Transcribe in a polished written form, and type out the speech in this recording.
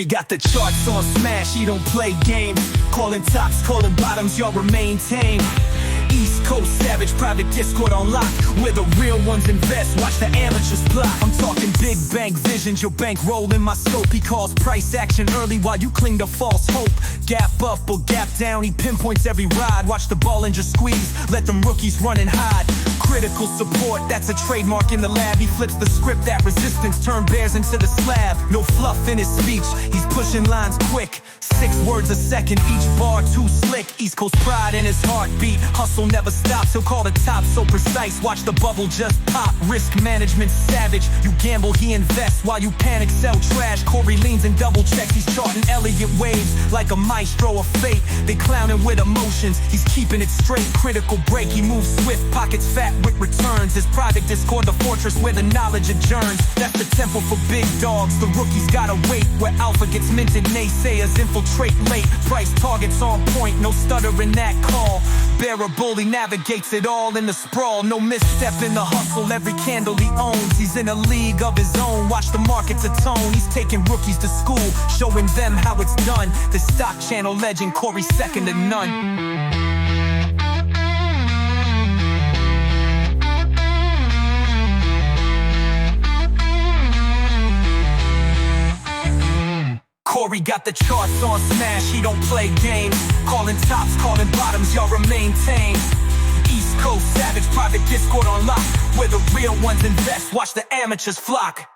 Cory got the charts on smash, he don't play games. Calling tops, calling bottoms, y'all remain tame. East Coast savage, private Discord on lock, where the real ones invest, watch the amateurs block. I'm talking big bank visions, your bank rolling my scope. He calls price action early while you cling to false hope. Gap up or gap down, he pinpoints every ride. Watch the Bollinger squeeze, let them rookies run and hide. Critical support, that's a trademark in the lab. He flips the script, that resistance turn bears into the slab. No fluff in his speech, he's pushing lines quick. 6 words a second, each bar too slick. East Coast pride in his heartbeat, hustle never stops. He'll call the top so precise, watch the bubble just pop. Risk management savage, you gamble, he invests. While you panic, sell trash. Cory leans and double checks, he's charting Elliott waves like a maestro of fate. They clowning with emotions, he's keeping it straight. Critical break, he moves swift, pockets fat with returns. His private Discord, the fortress where the knowledge adjourns. That's the temple for big dogs, the rookies gotta wait. Where alpha gets minted, naysayers infiltrate late. Price targets on point, no stutter in that call. Bearer bully navigates it all in the sprawl. No misstep in the hustle, every candle he owns. He's in a league of his own, watch the markets atone. He's taking rookies to school, showing them how it's done. The stock channel legend, Cory second to none. Cory got the charts on smash, he don't play games. Calling tops, calling bottoms, y'all remain tame. East Coast savage, private Discord on lock, where the real ones invest, watch the amateurs flock.